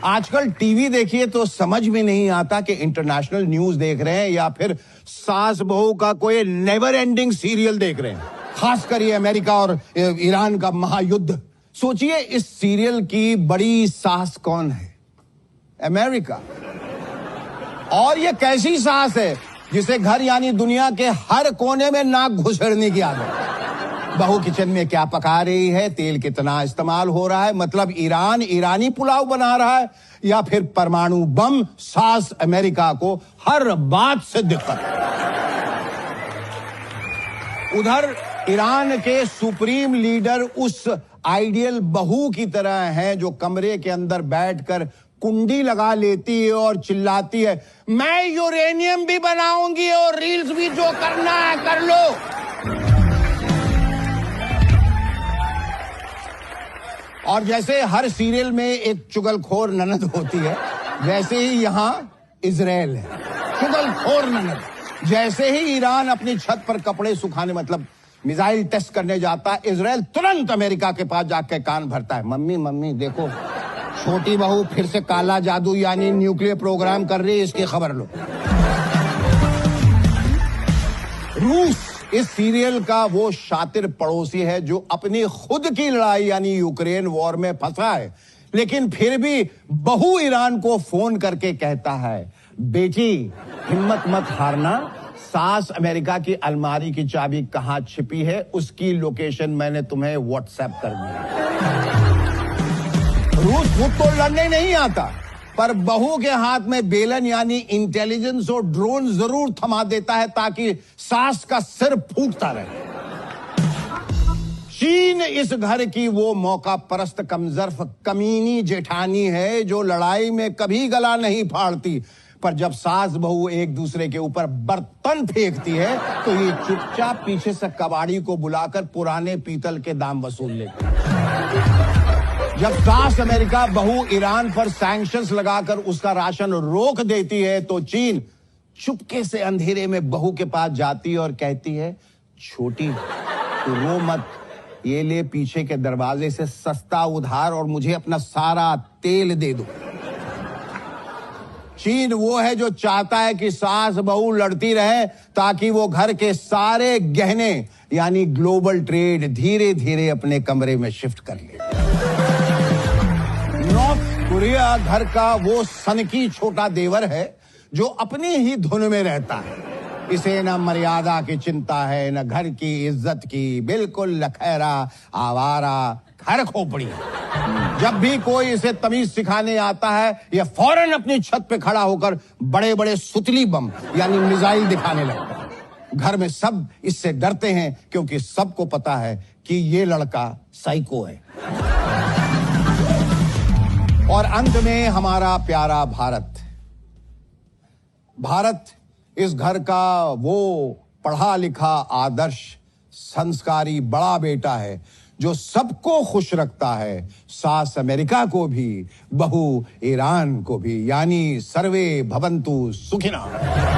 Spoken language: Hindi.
आजकल टीवी देखिए तो समझ में नहीं आता कि इंटरनेशनल न्यूज देख रहे हैं या फिर सास बहू का कोई नेवर एंडिंग सीरियल देख रहे हैं। खासकर ये अमेरिका और ईरान का महायुद्ध। सोचिए इस सीरियल की बड़ी सास कौन है? अमेरिका। और ये कैसी सास है जिसे घर यानी दुनिया के हर कोने में नाक घुसेड़ने की आदत। बहू किचन में क्या पका रही है, तेल कितना इस्तेमाल हो रहा है, मतलब ईरान ईरानी पुलाव बना रहा है या फिर परमाणु बम। सास अमेरिका को हर बात से दिक्कत। उधर ईरान के सुप्रीम लीडर उस आइडियल बहू की तरह हैं जो कमरे के अंदर बैठकर कुंडी लगा लेती है और चिल्लाती है, मैं यूरेनियम भी बनाऊंगी और रील्स भी, जो करना है कर लो। और जैसे हर सीरियल में एक चुगलखोर ननद होती है, वैसे ही यहां इजराइल है, चुगलखोर ननद। जैसे ही ईरान अपनी छत पर कपड़े सुखाने मतलब मिसाइल टेस्ट करने जाता है, इजराइल तुरंत अमेरिका के पास जाकर कान भरता है, मम्मी मम्मी देखो, छोटी बहू फिर से काला जादू यानी न्यूक्लियर प्रोग्राम कर रही है, इसकी खबर लो। रूस इस सीरियल का वो शातिर पड़ोसी है जो अपनी खुद की लड़ाई यानी यूक्रेन वॉर में फंसा है, लेकिन फिर भी बहू ईरान को फोन करके कहता है, बेटी हिम्मत मत हारना, सास अमेरिका की अलमारी की चाबी कहां छिपी है उसकी लोकेशन मैंने तुम्हें व्हाट्सएप कर दी। रूस खुद तो लड़ने नहीं आता, पर बहू के हाथ में बेलन यानी इंटेलिजेंस और ड्रोन जरूर थमा देता है ताकि सास का सिर फूटता रहे। चीन इस घर की वो मौका परस्त कमजर्फ कमीनी जेठानी है जो लड़ाई में कभी गला नहीं फाड़ती, पर जब सास बहू एक दूसरे के ऊपर बर्तन फेंकती है तो ये चुपचाप पीछे से कबाड़ी को बुलाकर पुराने पीतल के दाम वसूल लेती है। जब सास अमेरिका बहू ईरान पर सैंक्शंस लगाकर उसका राशन रोक देती है तो चीन चुपके से अंधेरे में बहू के पास जाती है और कहती है, छोटी तू रो मत, ये ले पीछे के दरवाजे से सस्ता उधार और मुझे अपना सारा तेल दे दो। चीन वो है जो चाहता है कि सास बहू लड़ती रहे ताकि वो घर के सारे गहने यानी ग्लोबल ट्रेड धीरे धीरे अपने कमरे में शिफ्ट कर ले। नॉर्थ कोरिया घर का वो सनकी छोटा देवर है जो अपनी ही धुन में रहता है। इसे न मर्यादा की चिंता है न घर की इज्जत की, बिल्कुल लखैरा आवारा घर खोपड़ी। जब भी कोई इसे तमीज सिखाने आता है यह फौरन अपनी छत पे खड़ा होकर बड़े बड़े सुतली बम यानी मिसाइल दिखाने लगता है। घर में सब इससे डरते हैं क्योंकि सबको पता है कि ये लड़का साइको है। और अंत में हमारा प्यारा भारत। भारत इस घर का वो पढ़ा लिखा आदर्श संस्कारी बड़ा बेटा है जो सबको खुश रखता है, सास अमेरिका को भी बहू ईरान को भी, यानी सर्वे भवन्तु सुखिनः।